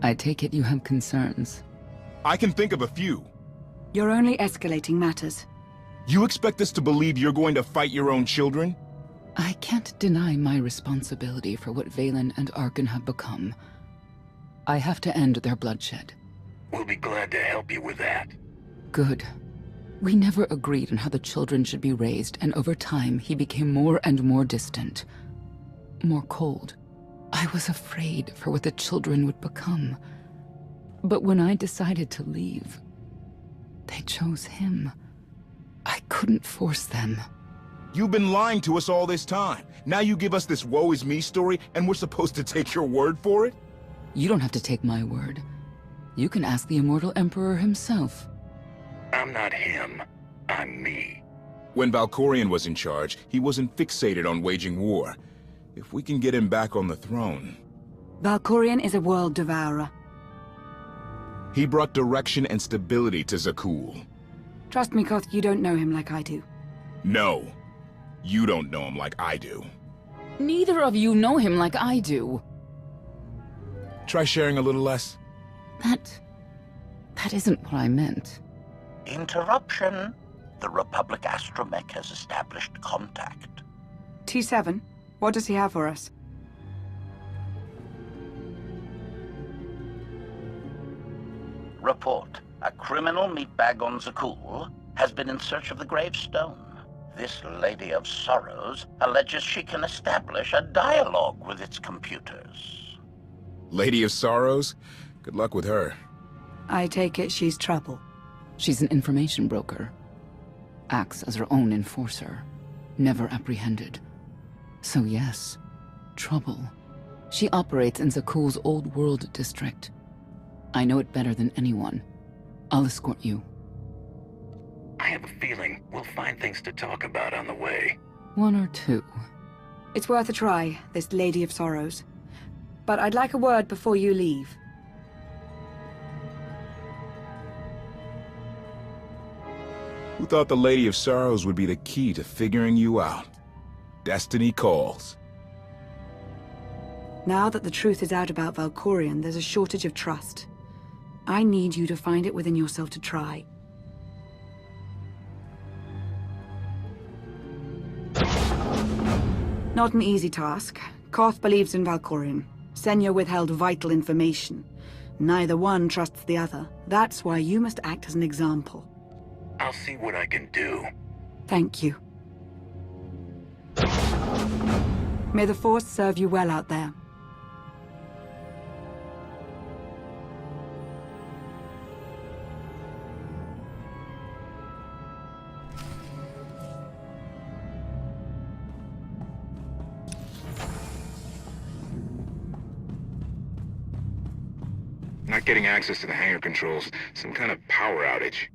I take it you have concerns. I can think of a few. You're only escalating matters. You expect us to believe you're going to fight your own children? I can't deny my responsibility for what Valen and Arkan have become. I have to end their bloodshed. We'll be glad to help you with that. Good. We never agreed on how the children should be raised, and over time he became more and more distant. More cold. I was afraid for what the children would become. But when I decided to leave, they chose him. I couldn't force them. You've been lying to us all this time. Now you give us this woe is me story, and we're supposed to take your word for it? You don't have to take my word. You can ask the Immortal Emperor himself. I'm not him. I'm me. When Valkorion was in charge, he wasn't fixated on waging war. If we can get him back on the throne... Valkorion is a world devourer. He brought direction and stability to Zakul. Trust me, Koth, you don't know him like I do. No. You don't know him like I do. Neither of you know him like I do. Try sharing a little less. That isn't what I meant. Interruption. The Republic astromech has established contact. T7, what does he have for us? Report. A criminal meatbag on Zakul has been in search of the gravestone. This Lady of Sorrows alleges she can establish a dialogue with its computers. Lady of Sorrows? Good luck with her. I take it she's trouble. She's an information broker. Acts as her own enforcer. Never apprehended. So yes, trouble. She operates in Zakul's old world district. I know it better than anyone. I'll escort you. I have a feeling we'll find things to talk about on the way. One or two. It's worth a try, this Lady of Sorrows. But I'd like a word before you leave. Who thought the Lady of Sorrows would be the key to figuring you out? Destiny calls. Now that the truth is out about Valkorion, there's a shortage of trust. I need you to find it within yourself to try. Not an easy task. Koth believes in Valkorion. Senya withheld vital information. Neither one trusts the other. That's why you must act as an example. I'll see what I can do. Thank you. May the Force serve you well out there. Not getting access to the hangar controls. Some kind of power outage.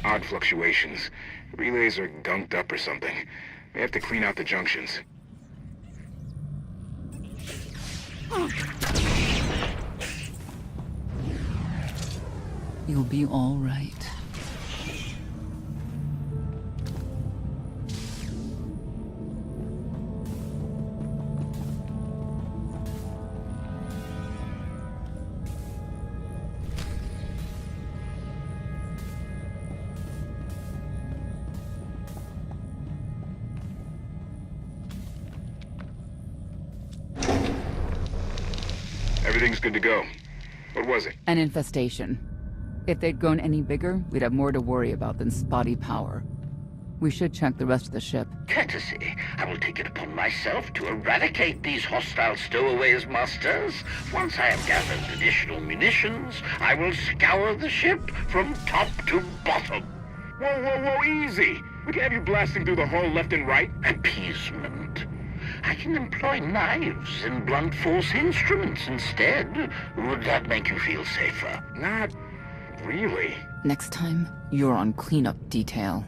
Odd fluctuations. Relays are gunked up or something. May have to clean out the junctions. You'll be all right. Everything's good to go. What was it? An infestation. If they'd grown any bigger, we'd have more to worry about than spotty power. We should check the rest of the ship. Courtesy, I will take it upon myself to eradicate these hostile stowaways, masters. Once I have gathered additional munitions, I will scour the ship from top to bottom. Whoa, whoa, whoa, easy! We can have you blasting through the hull left and right. Appeasement. I can employ knives and blunt force instruments instead. Would that make you feel safer? Not really. Next time, you're on cleanup detail.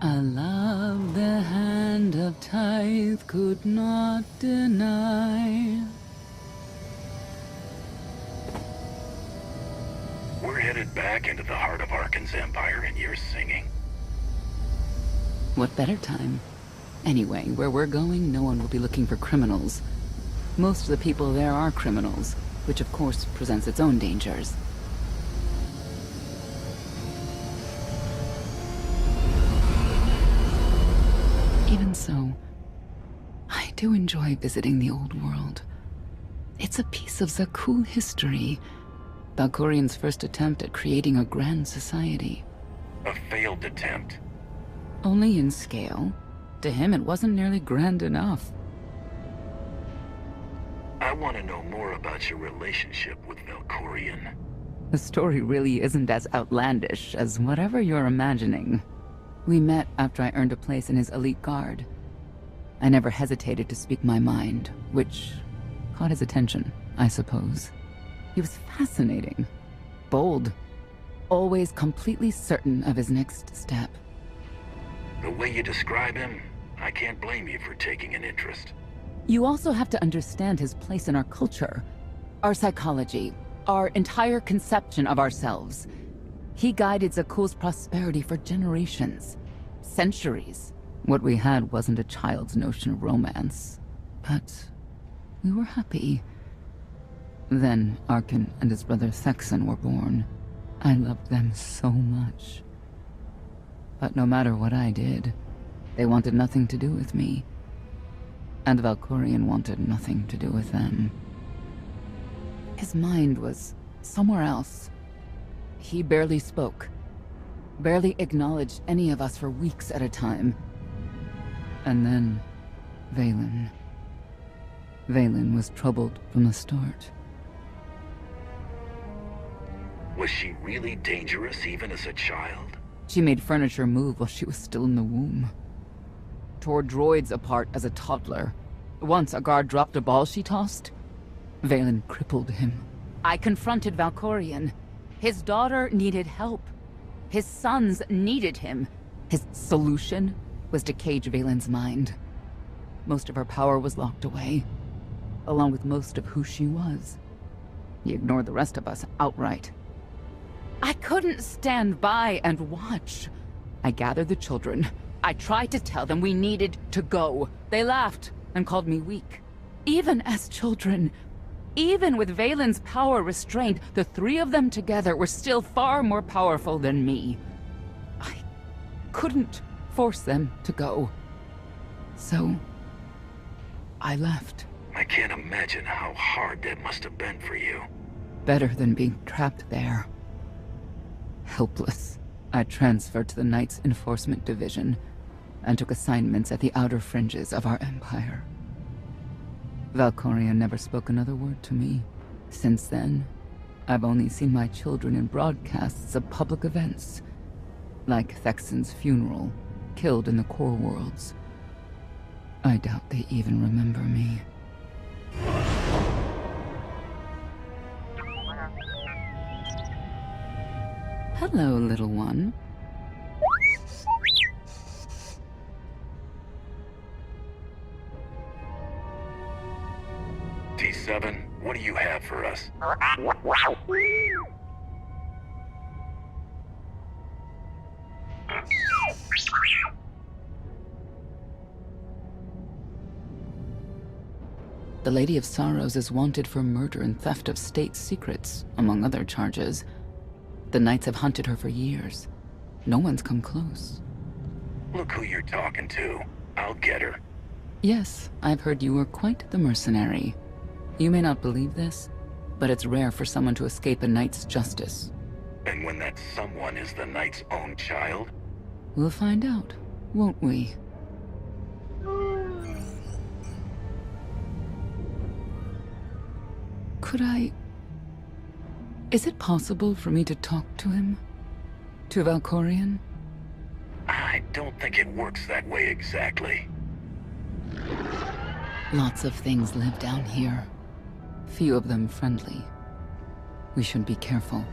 A love the hand of tithe could not deny. We're headed back into the heart of Arkan's empire and you're singing. What better time? Anyway, where we're going, no one will be looking for criminals. Most of the people there are criminals, which of course presents its own dangers. Even so, I do enjoy visiting the old world. It's a piece of the cool history. Valkorian's first attempt at creating a grand society. A failed attempt. Only in scale. To him, it wasn't nearly grand enough. I want to know more about your relationship with Valkorian. The story really isn't as outlandish as whatever you're imagining. We met after I earned a place in his elite guard. I never hesitated to speak my mind, which caught his attention, I suppose. He was fascinating, bold, always completely certain of his next step. The way you describe him, I can't blame you for taking an interest. You also have to understand his place in our culture, our psychology, our entire conception of ourselves. He guided Zakuul's prosperity for generations, centuries. What we had wasn't a child's notion of romance, but we were happy. Then Arkan and his brother Thexan were born. I loved them so much. But no matter what I did, they wanted nothing to do with me. And Valkorian wanted nothing to do with them. His mind was somewhere else. He barely spoke, barely acknowledged any of us for weeks at a time. And then, Vaylin. Vaylin was troubled from the start. Was she really dangerous even as a child? She made furniture move while she was still in the womb. Tore droids apart as a toddler. Once a guard dropped a ball she tossed. Vaylin crippled him. I confronted Valkorion. His daughter needed help. His sons needed him. His solution was to cage Vaylin's mind. Most of her power was locked away, along with most of who she was. He ignored the rest of us outright. I couldn't stand by and watch. I gathered the children. I tried to tell them we needed to go. They laughed and called me weak. Even as children, even with Vaylin's power restrained, the three of them together were still far more powerful than me. I couldn't force them to go. So, I left. I can't imagine how hard that must have been for you. Better than being trapped there. Helpless, I transferred to the Knights Enforcement Division and took assignments at the outer fringes of our empire. Valkorion never spoke another word to me. Since then, I've only seen my children in broadcasts of public events, like Thexen's funeral, killed in the core worlds. I doubt they even remember me. Hello, little one. T7, what do you have for us? The Lady of Sorrows is wanted for murder and theft of state secrets, among other charges. The Knights have hunted her for years. No one's come close. Look who you're talking to. I'll get her. Yes, I've heard you were quite the mercenary. You may not believe this, but it's rare for someone to escape a knight's justice. And when that someone is the knight's own child? We'll find out, won't we? Could I... Is it possible for me to talk to him? To Valkorion? I don't think it works that way exactly. Lots of things live down here. Few of them friendly. We should be careful.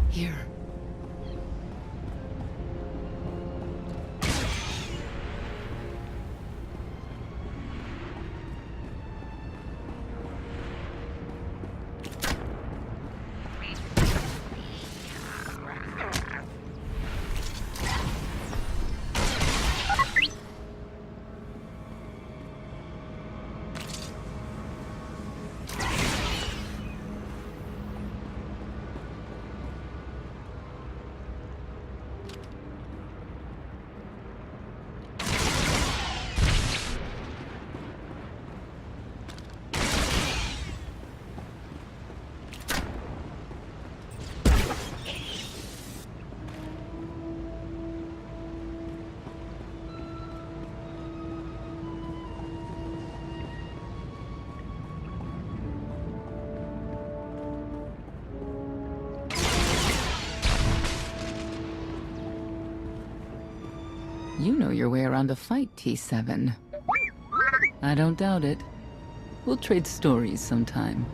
Here. You know your way around a fight, T7. I don't doubt it. We'll trade stories sometime.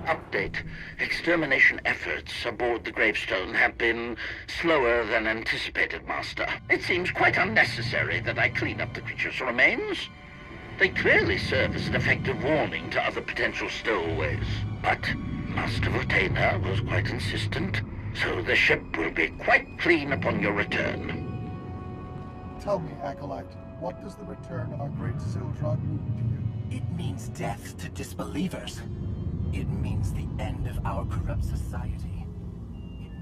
Update. Extermination efforts aboard the gravestone have been slower than anticipated, Master. It seems quite unnecessary that I clean up the creature's remains. They clearly serve as an effective warning to other potential stowaways. But Master Votena was quite insistent, so the ship will be quite clean upon your return. Tell me, Acolyte, what does the return of our great SWTOR mean to you? It means death to disbelievers. It means the end of our corrupt society. It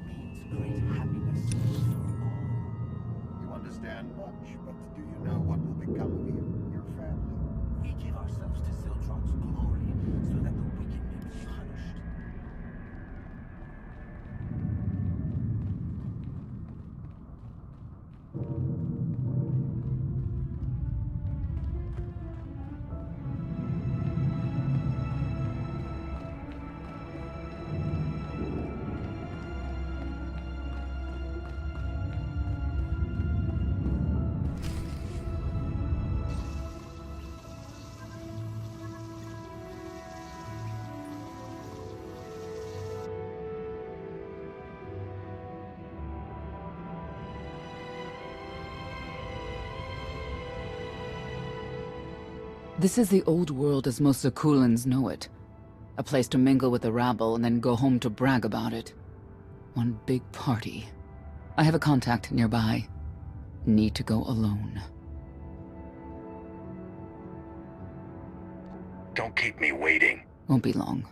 means great happiness for all. You understand much, but do you know what will become of you, your family? We give ourselves to SWTOR's glory so that the wicked may be punished. This is the old world as most Zakulans know it. A place to mingle with the rabble and then go home to brag about it. One big party. I have a contact nearby. Need to go alone. Don't keep me waiting. Won't be long.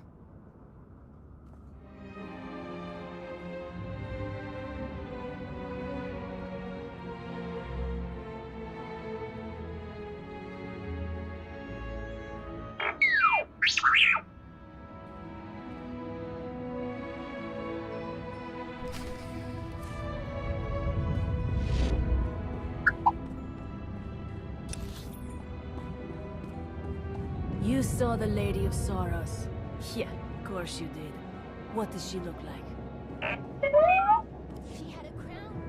You saw the Lady of Sorrows. Yeah, of course you did. What does she look like? She had a crown.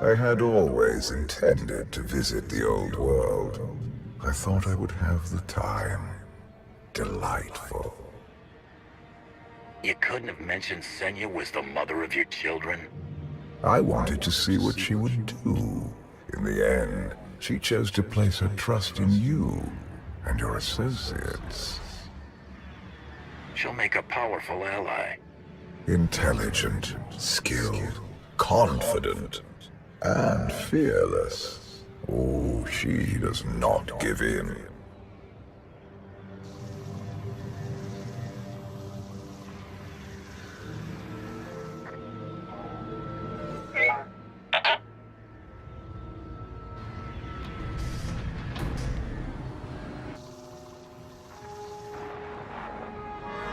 I had always intended to visit the old world. I thought I would have the time. Delightful. You couldn't have mentioned Senya was the mother of your children? I wanted to see what she would do. In the end, she chose to place her trust in you and your associates. She'll make a powerful ally. Intelligent, skilled, confident, and fearless. Oh, she does not give in.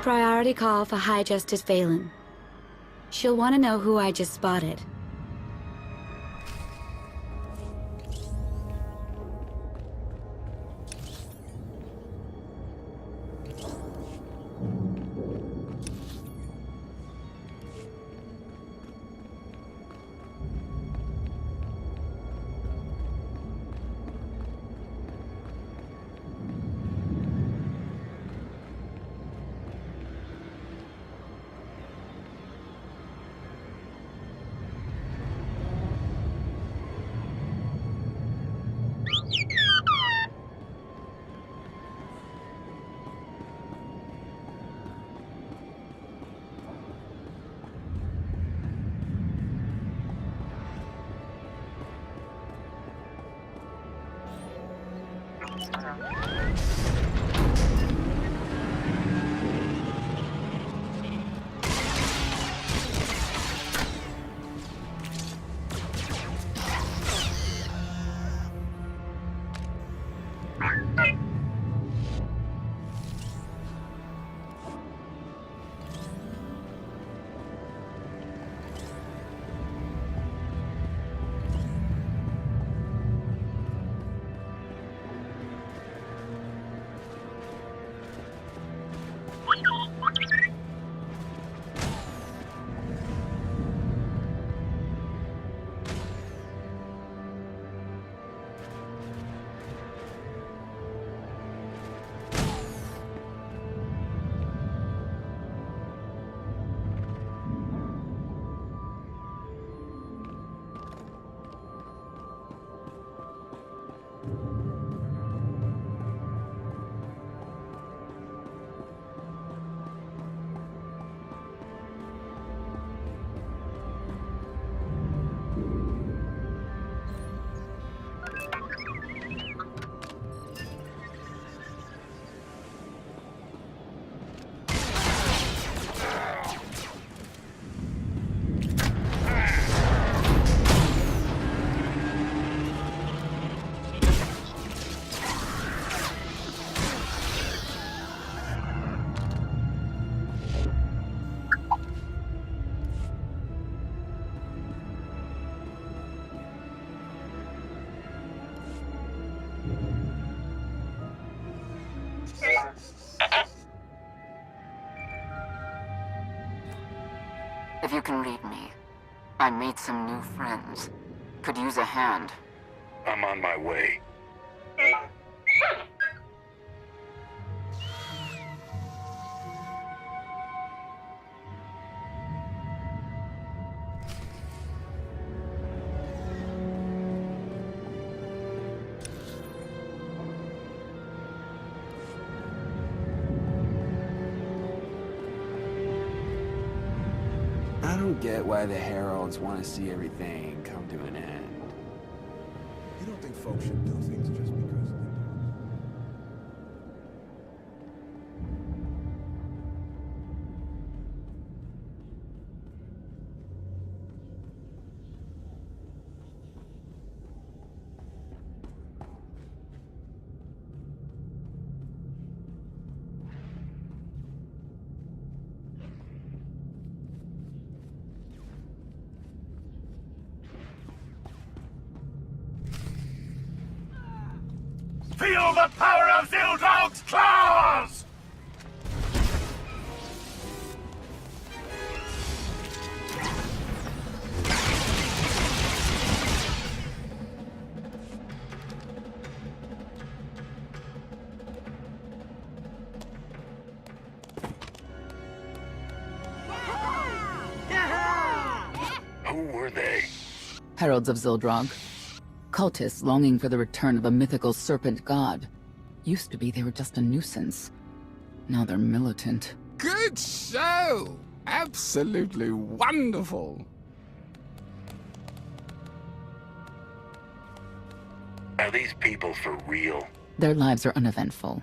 priority call for High Justice Phelan. She'll want to know who I just spotted. If you can read me, I made some new friends. Could use a hand. I'm on my way. I don't get why the Heralds want to see everything come to an end. You don't think folks should do things just because they do? Feel the power of Zildrog's claws! Who were they? Heralds of Zildrog. Cultists longing for the return of a mythical serpent god. Used to be they were just a nuisance. Now they're militant. Good show! Absolutely wonderful! Are these people for real? Their lives are uneventful.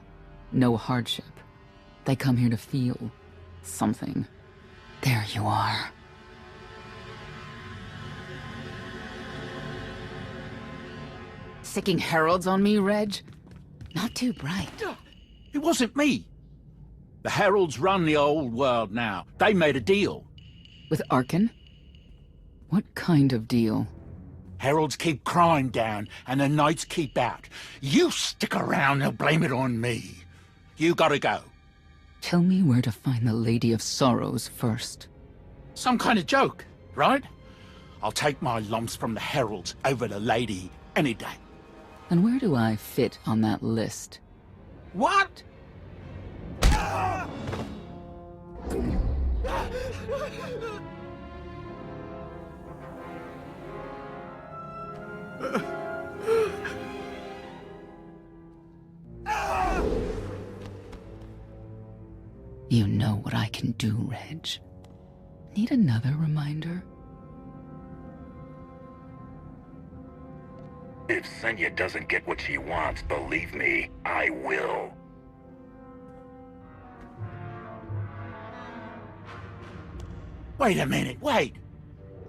No hardship. They come here to feel something. There you are. Sicking heralds on me, Reg? Not too bright. It wasn't me. The Heralds run the old world now. They made a deal. With Arkin? What kind of deal? Heralds keep crime down, and the Knights keep out. You stick around, they'll blame it on me. You gotta go. Tell me where to find the Lady of Sorrows first. Some kind of joke, right? I'll take my lumps from the Heralds over the Lady any day. And where do I fit on that list? What? You know what I can do, Reg. Need another reminder? If Senya doesn't get what she wants, believe me, I will. Wait a minute, wait.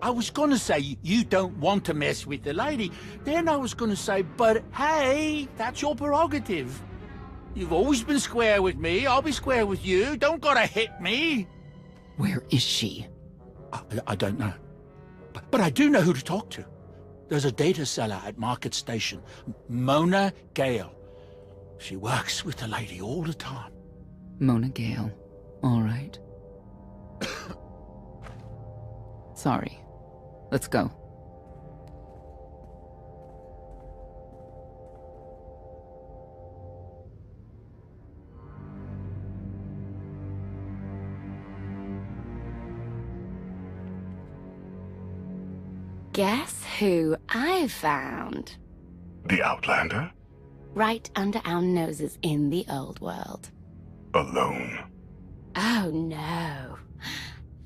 I was gonna say you don't want to mess with the lady. Then I was gonna say, but hey, that's your prerogative. You've always been square with me, I'll be square with you. Don't gotta hit me. Where is she? I don't know. But I do know who to talk to. There's a data seller at Market Station, Mona Gale. She works with the lady all the time. Mona Gale. All right. Sorry. Let's go. Guess who I found? The Outlander? Right under our noses in the old world. Alone? Oh no.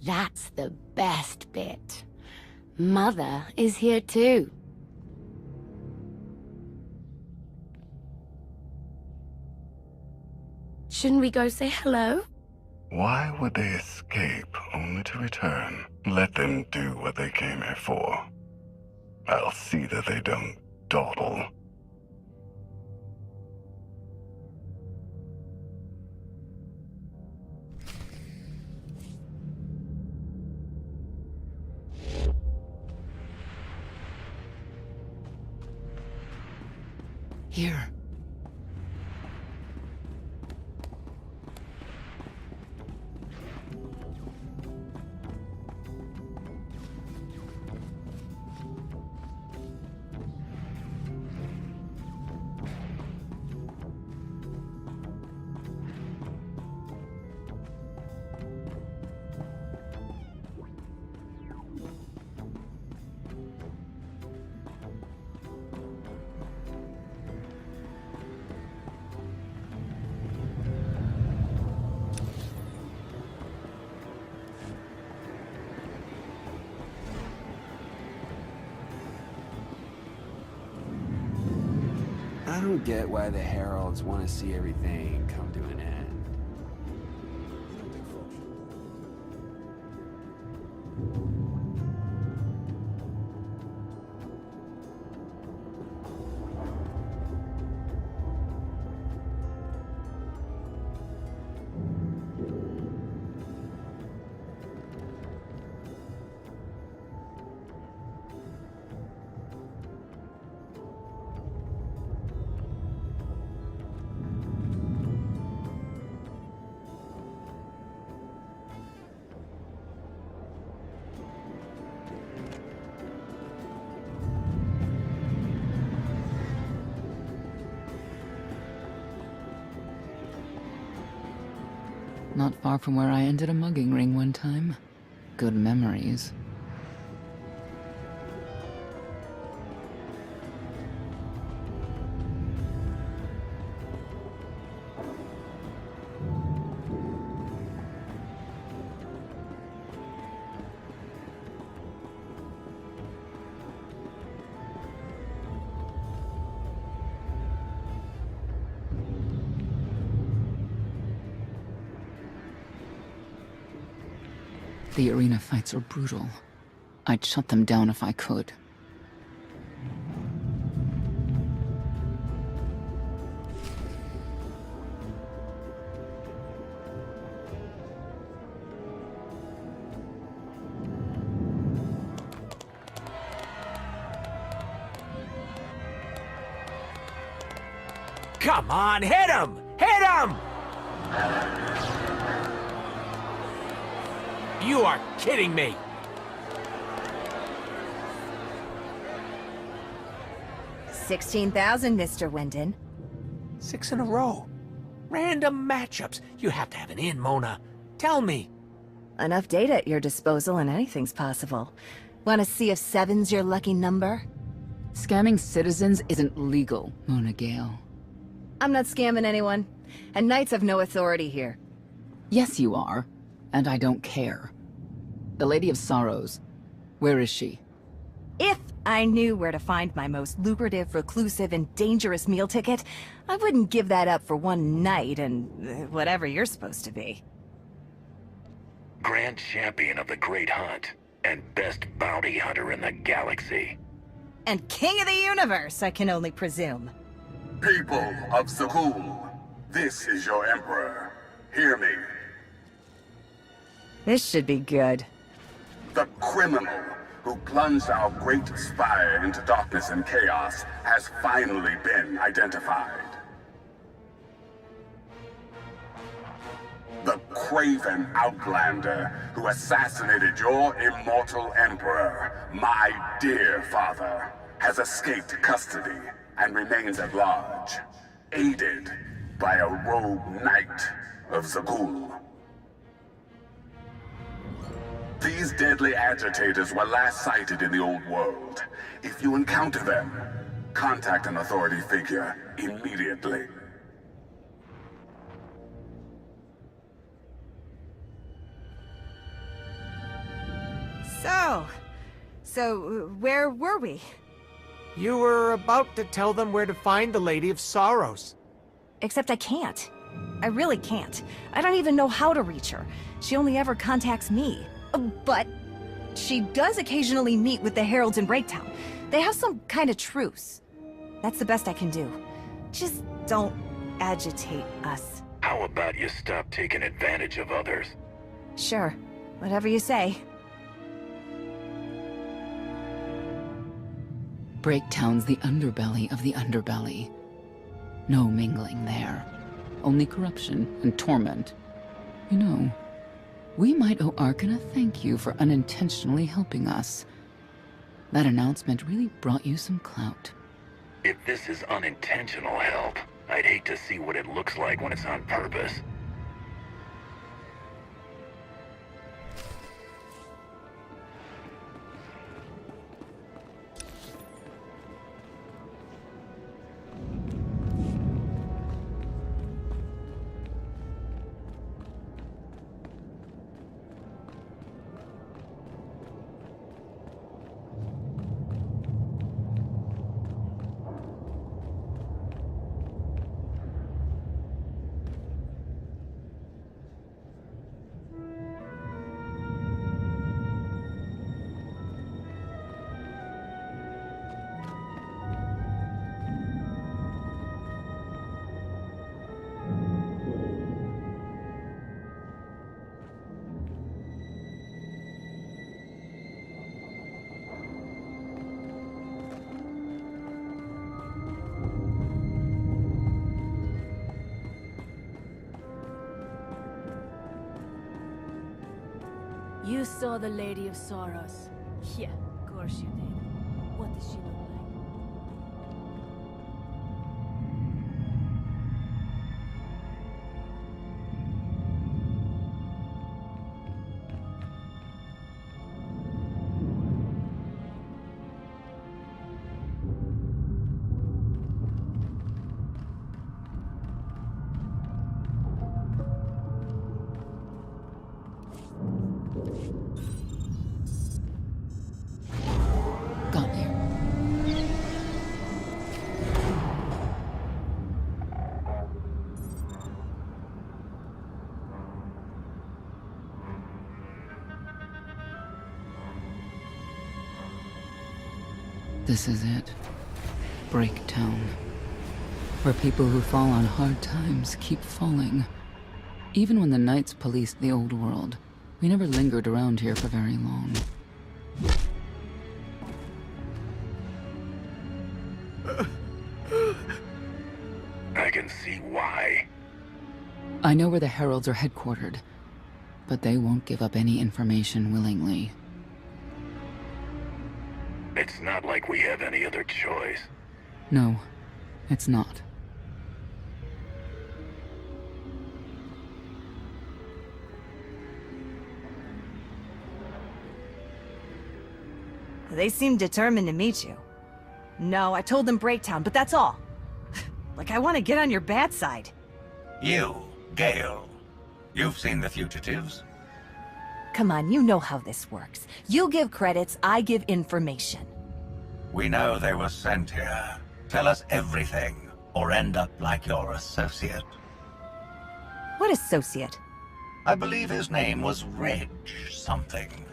That's the best bit. Mother is here too. Shouldn't we go say hello? Why would they escape only to return? Let them do what they came here for. I'll see that they don't dawdle. Here. I don't get why the Heralds want to see everything come to an end. Not far from where I ended a mugging ring one time. Good memories. The arena fights are brutal. I'd shut them down if I could. Come on, hit him! Hit him! You are kidding me! $16,000, Mr. Wyndon. 6 in a row. Random matchups. You have to have an in, Mona. Tell me. Enough data at your disposal and anything's possible. Want to see if 7's your lucky number? Scamming citizens isn't legal, Mona Gale. I'm not scamming anyone. And Knights have no authority here. Yes, you are. And I don't care. The Lady of Sorrows. Where is she? If I knew where to find my most lucrative, reclusive, and dangerous meal ticket, I wouldn't give that up for one night and whatever you're supposed to be. Grand Champion of the Great Hunt, and best bounty hunter in the galaxy. And King of the Universe, I can only presume. People of Zakul, this is your Emperor. Hear me. This should be good. The criminal who plunged our great spire into darkness and chaos has finally been identified. The craven outlander who assassinated your immortal emperor, my dear father, has escaped custody and remains at large, aided by a rogue knight of Zakul. These deadly agitators were last sighted in the old world. If you encounter them, contact an authority figure immediately. So where were we? You were about to tell them where to find the Lady of Sorrows. Except I can't. I really can't. I don't even know how to reach her. She only ever contacts me. But she does occasionally meet with the Heralds in Breaktown. They have some kind of truce. That's the best I can do. Just don't agitate us. How about you stop taking advantage of others? Sure. Whatever you say. Breaktown's the underbelly of the underbelly. No mingling there. Only corruption and torment. You know, we might owe Arcana a thank you for unintentionally helping us. That announcement really brought you some clout. If this is unintentional help, I'd hate to see what it looks like when it's on purpose. You saw the Lady of Sorrows. Yeah, of course you did. What does she look like? Got you. This is it. Breaktown. Where people who fall on hard times keep falling. Even when the Knights policed the old world, we never lingered around here for very long. I can I know where the Heralds are headquartered, but they won't give up any information willingly. It's not like we have any other choice. No, it's not. They seem determined to meet you. No, I told them Breaktown, but that's all. Like I want to get on your bad side. You, Gale. You've seen the fugitives? Come on, you know how this works. You give credits, I give information. We know they were sent here. Tell us everything, or end up like your associate. What associate? I believe his name was Reg something.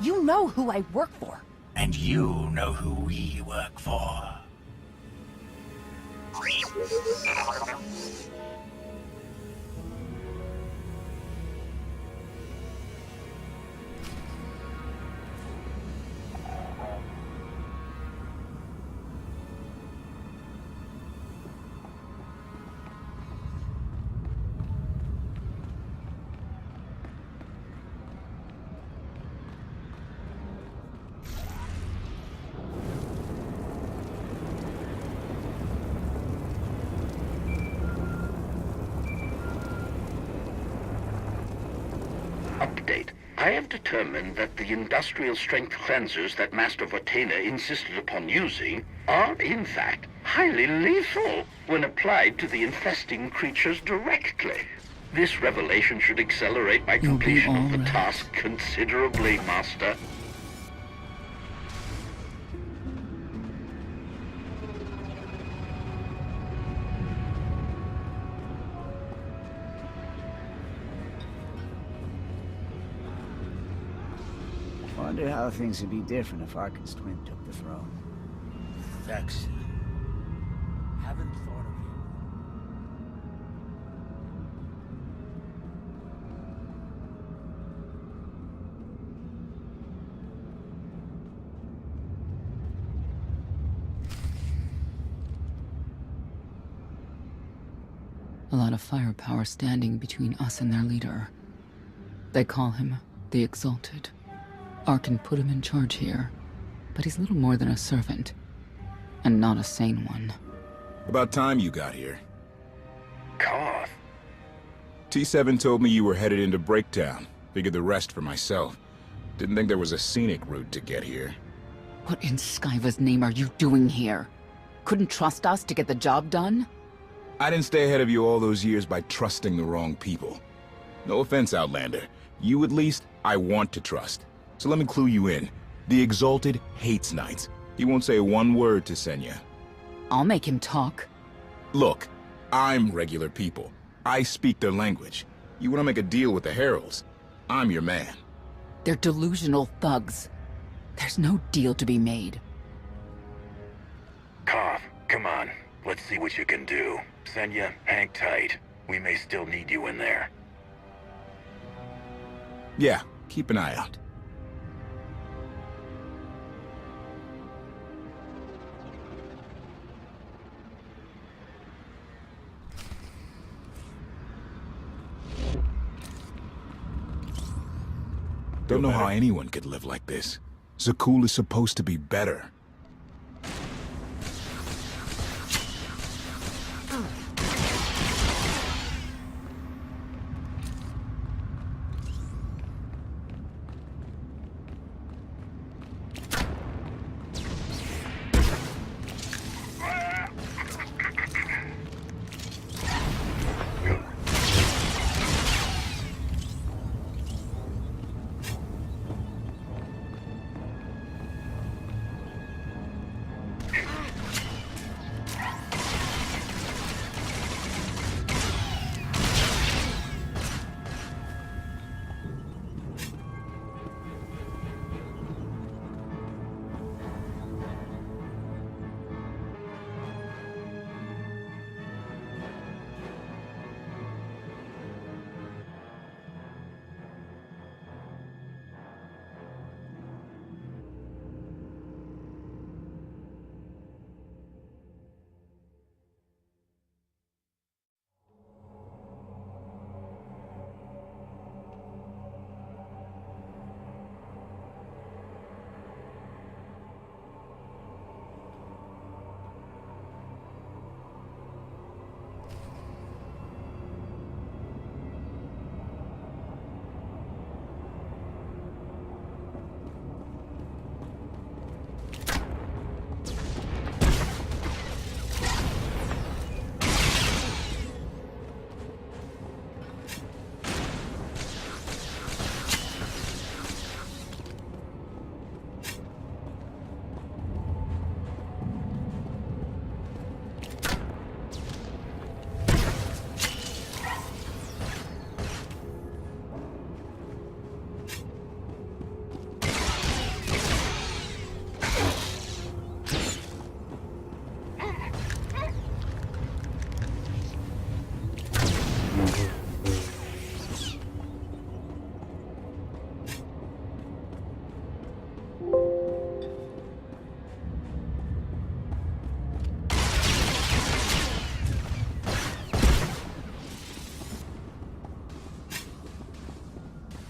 You know who I work for. And you know who we work for. Update. I have determined that the industrial strength cleansers that Master Vortena insisted upon using are, in fact, highly lethal when applied to the infesting creatures directly. This revelation should accelerate my completion of the task considerably, Master. Wonder how things would be different if Arkin's twin took the throne. Vex. Haven't thought of you. A lot of firepower standing between us and their leader. They call him the Exalted. Arkin put him in charge here, but he's little more than a servant, and not a sane one. About time you got here. Koth. T7 told me you were headed into Breaktown. Figured the rest for myself. Didn't think there was a scenic route to get here. What in Skyva's name are you doing here? Couldn't trust us to get the job done? I didn't stay ahead of you all those years by trusting the wrong people. No offense, Outlander. You at least, I want to trust. So let me clue you in. The Exalted hates Knights. He won't say one word to Senya. I'll make him talk. Look, I'm regular people. I speak their language. You want to make a deal with the Heralds? I'm your man. They're delusional thugs. There's no deal to be made. Koth, come on. Let's see what you can do. Senya, hang tight. We may still need you in there. Yeah, keep an eye out. Don't know how anyone could live like this. Zakul is supposed to be better.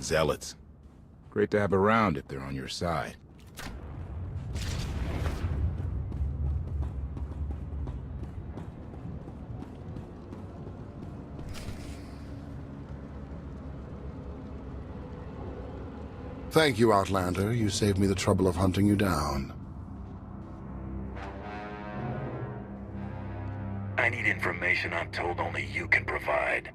zealots. Great to have around if they're on your side. Thank you, Outlander. You saved me the trouble of hunting you down. I need information I'm told only you can provide.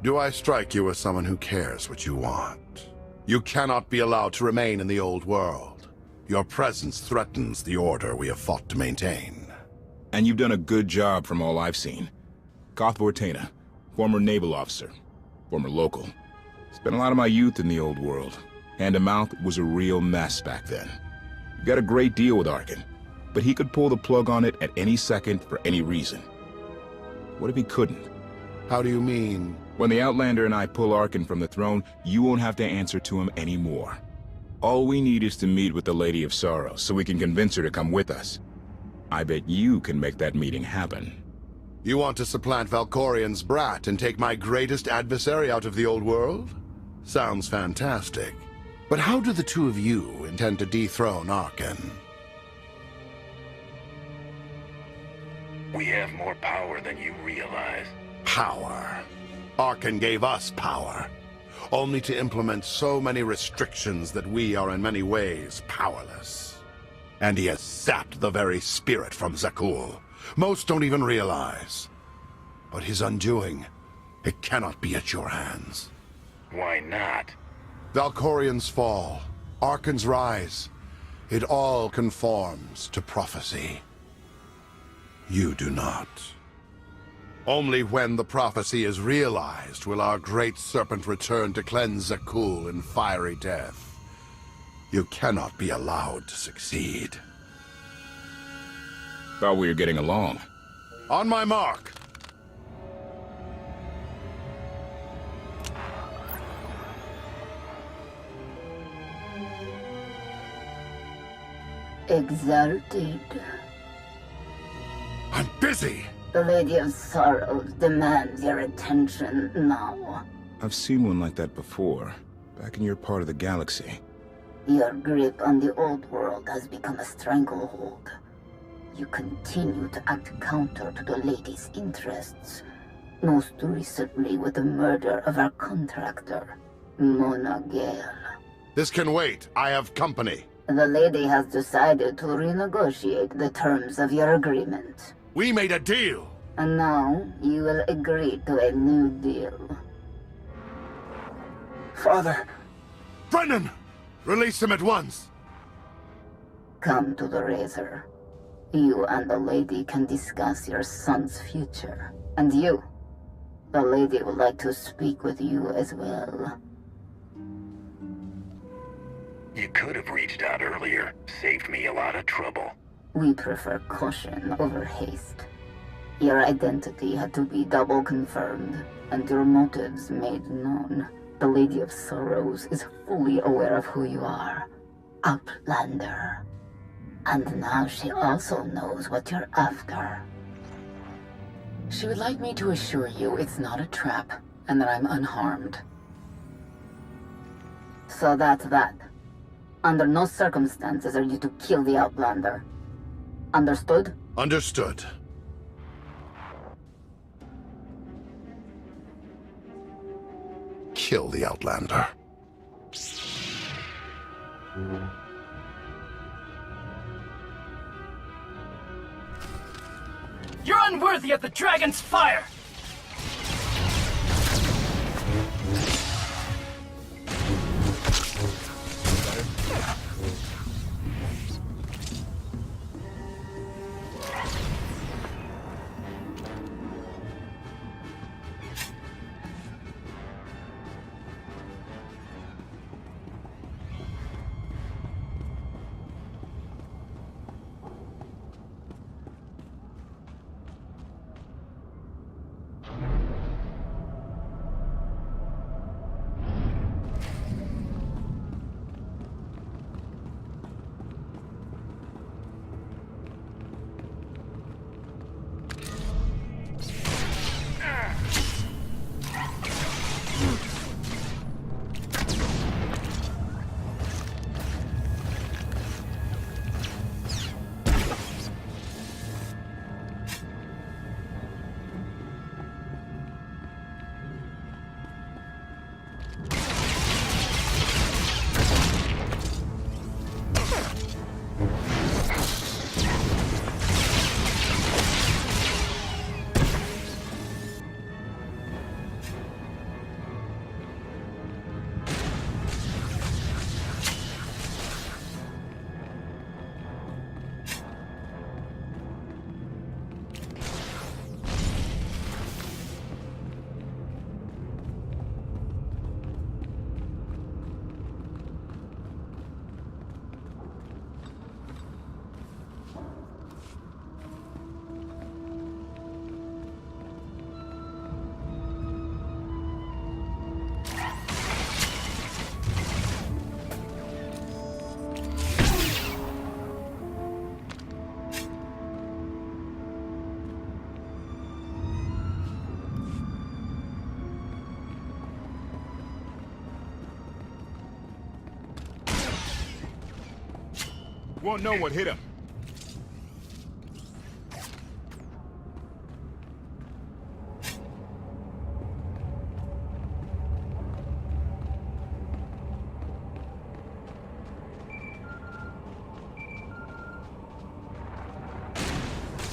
Do I strike you as someone who cares what you want? You cannot be allowed to remain in the old world. Your presence threatens the order we have fought to maintain. And you've done a good job from all I've seen. KotFE, former naval officer, former local. Spent a lot of my youth in the old world. Hand-to-mouth was a real mess back then. You got a great deal with Arkan, but he could pull the plug on it at any second for any reason. What if he couldn't? How do you mean? When the Outlander and I pull Arkan from the throne, you won't have to answer to him anymore. All we need is to meet with the Lady of Sorrow so we can convince her to come with us. I bet you can make that meeting happen. You want to supplant Valkorian's brat and take my greatest adversary out of the old world? Sounds fantastic. But how do the two of you intend to dethrone Arkan? We have more power than you realize. Power? Arkan gave us power, only to implement so many restrictions that we are in many ways powerless. And he has sapped the very spirit from Zakul. Most don't even realize. But his undoing, it cannot be at your hands. Why not? Valkorian's fall, Arkan's rise, it all conforms to prophecy. You do not. Only when the prophecy is realized will our great serpent return to cleanse Zakul in fiery death. You cannot be allowed to succeed. Thought we were getting along. On my mark! Exalted. I'm busy! The Lady of Sorrows demands your attention now. I've seen one like that before, back in your part of the galaxy. Your grip on the old world has become a stranglehold. You continue to act counter to the Lady's interests, most recently with the murder of our contractor, Mona Gale. This can wait. I have company. The Lady has decided to renegotiate the terms of your agreement. We made a deal! And now, you will agree to a new deal. Father! Brennan! Release him at once! Come to the Razor. You and the Lady can discuss your son's future. And you, the Lady would like to speak with you as well. You could have reached out earlier. Saved me a lot of trouble. We prefer caution over haste. Your identity had to be double confirmed, and your motives made known. The Lady of Sorrows is fully aware of who you are. Outlander. And now she also knows what you're after. She would like me to assure you it's not a trap, and that I'm unharmed. So that's that. Under no circumstances are you to kill the Outlander. Understood? Understood. Kill the Outlander. You're unworthy of the dragon's fire! Won't know what hit him.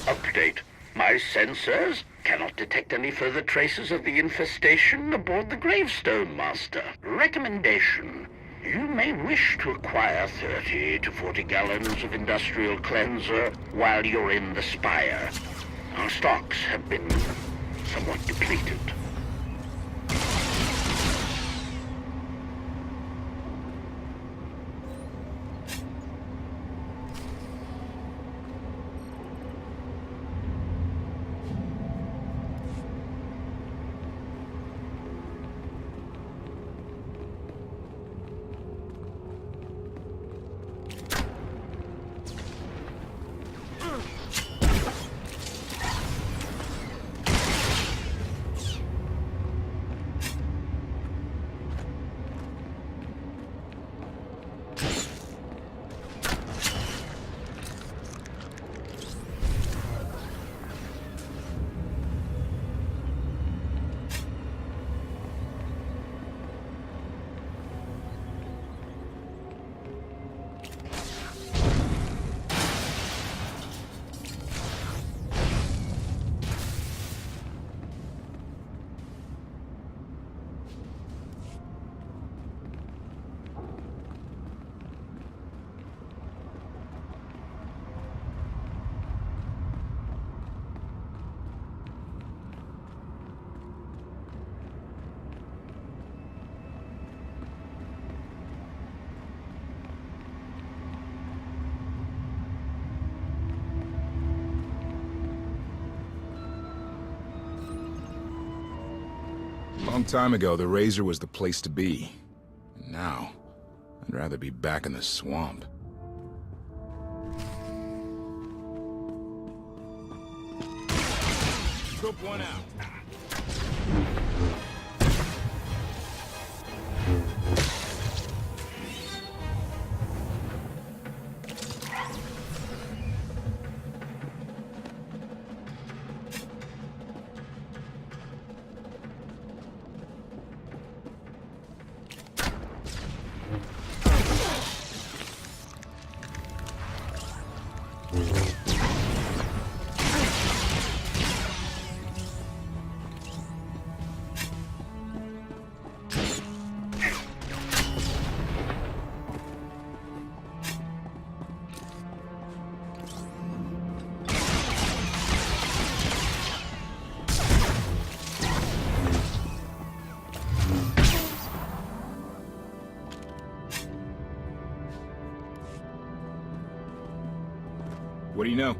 Update. My sensors cannot detect any further traces of the infestation aboard the Gravestone, Master. Recommendation. You may wish to acquire 30 to 40 gallons of industrial cleanser while you're in the Spire. Our stocks have been somewhat depleted. Long time ago, the Razor was the place to be. And now, I'd rather be back in the swamp. Scope one out. What do you know?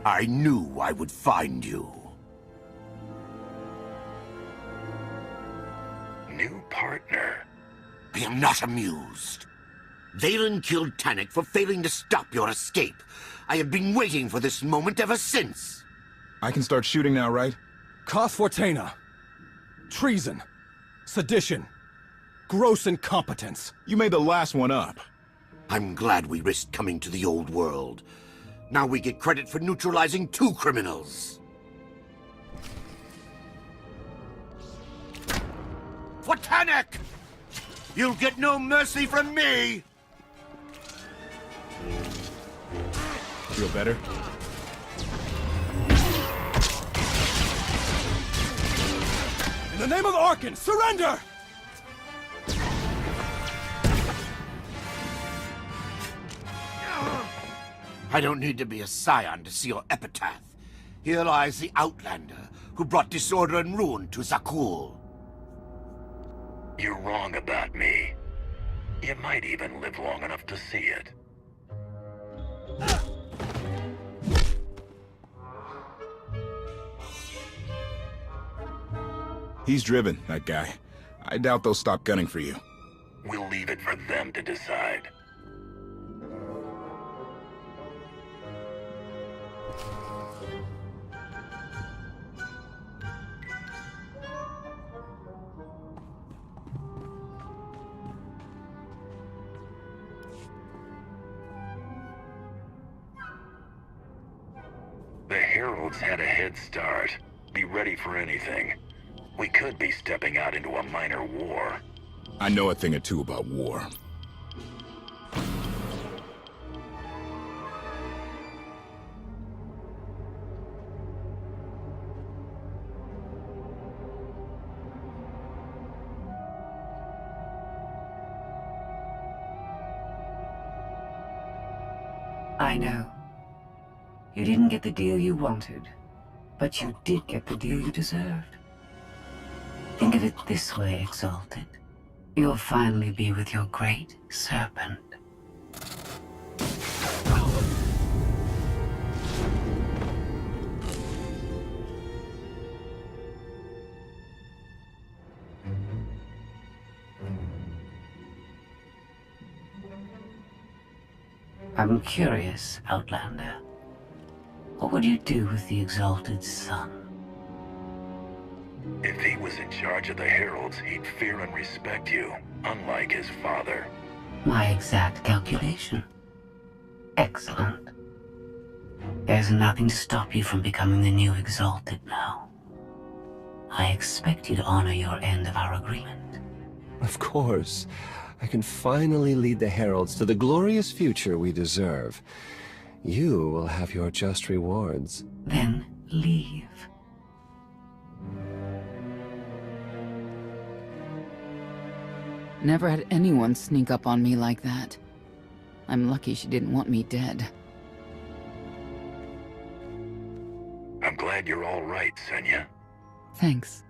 I knew I would find you. New partner. I am not amused. Valen killed Tannic for failing to stop your escape. I have been waiting for this moment ever since. I can start shooting now, right? KotFE. Treason. Sedition. Gross incompetence. You made the last one up. I'm glad we risked coming to the old world. Now we get credit for neutralizing 2 criminals. For Tanek! You'll get no mercy from me! Feel better? In the name of Arkan, surrender! I don't need to be a scion to see your epitaph. Here lies the Outlander, who brought disorder and ruin to Zakul. You're wrong about me. You might even live long enough to see it. He's driven, that guy. I doubt they'll stop gunning for you. We'll leave it for them to decide. The Heralds had a head start. Be ready for anything. We could be stepping out into a minor war. I know a thing or two about war. I know. You didn't get the deal you wanted, but you did get the deal you deserved. Think of it this way, Exalted. You'll finally be with your great serpent. I'm curious, Outlander. What would you do with the Exalted's son? If he was in charge of the Heralds, he'd fear and respect you, unlike his father. My exact calculation. Excellent. There's nothing to stop you from becoming the new Exalted now. I expect you to honor your end of our agreement. Of course. I can finally lead the Heralds to the glorious future we deserve. You will have your just rewards. Then leave. Never had anyone sneak up on me like that. I'm lucky she didn't want me dead. I'm glad you're all right, Senya. Thanks.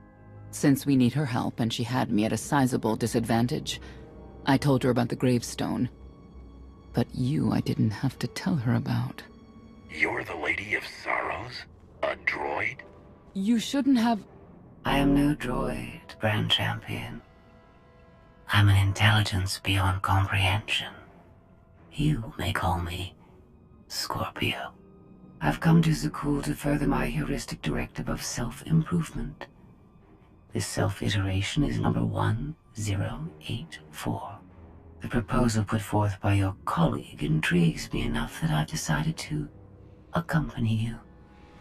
Since we need her help and she had me at a sizable disadvantage, I told her about the gravestone. But you I didn't have to tell her about. You're the Lady of Sorrows? A droid? You shouldn't have... I am no droid, Grand Champion. I'm an intelligence beyond comprehension. You may call me Scorpio. I've come to Zakul to further my heuristic directive of self-improvement. This self-iteration is number 1084. The proposal put forth by your colleague intrigues me enough that I've decided to accompany you.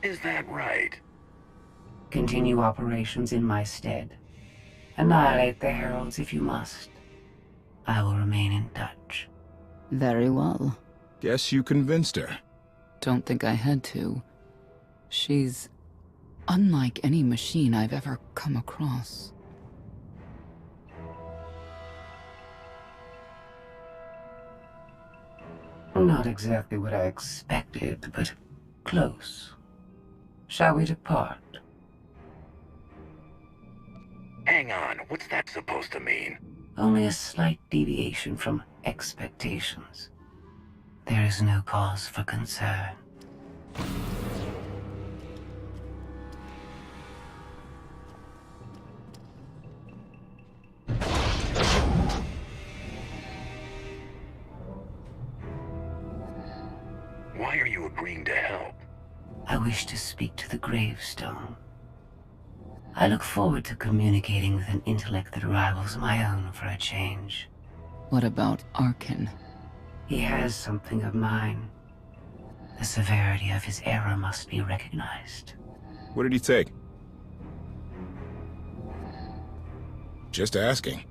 Is that right? Continue operations in my stead. Annihilate the Heralds if you must. I will remain in touch. Very well. Guess you convinced her. Don't think I had to. She's unlike any machine I've ever come across. Not exactly what I expected, but close. Shall we depart? Hang on, what's that supposed to mean? Only a slight deviation from expectations. There is no cause for concern. Why are you agreeing to help? I wish to speak to the gravestone. I look forward to communicating with an intellect that rivals my own for a change. What about Arkan? He has something of mine. The severity of his error must be recognized. What did he take? Just asking.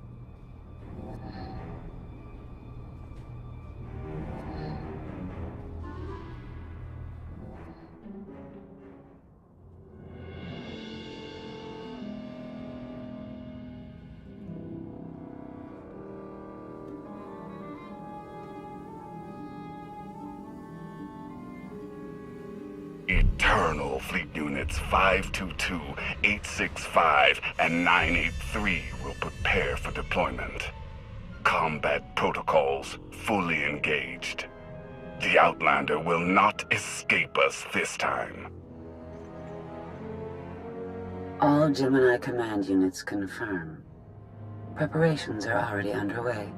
Eternal Fleet Units 522, 865, and 983 will prepare for deployment. Combat protocols fully engaged. The Outlander will not escape us this time. All Gemini command units confirm. Preparations are already underway.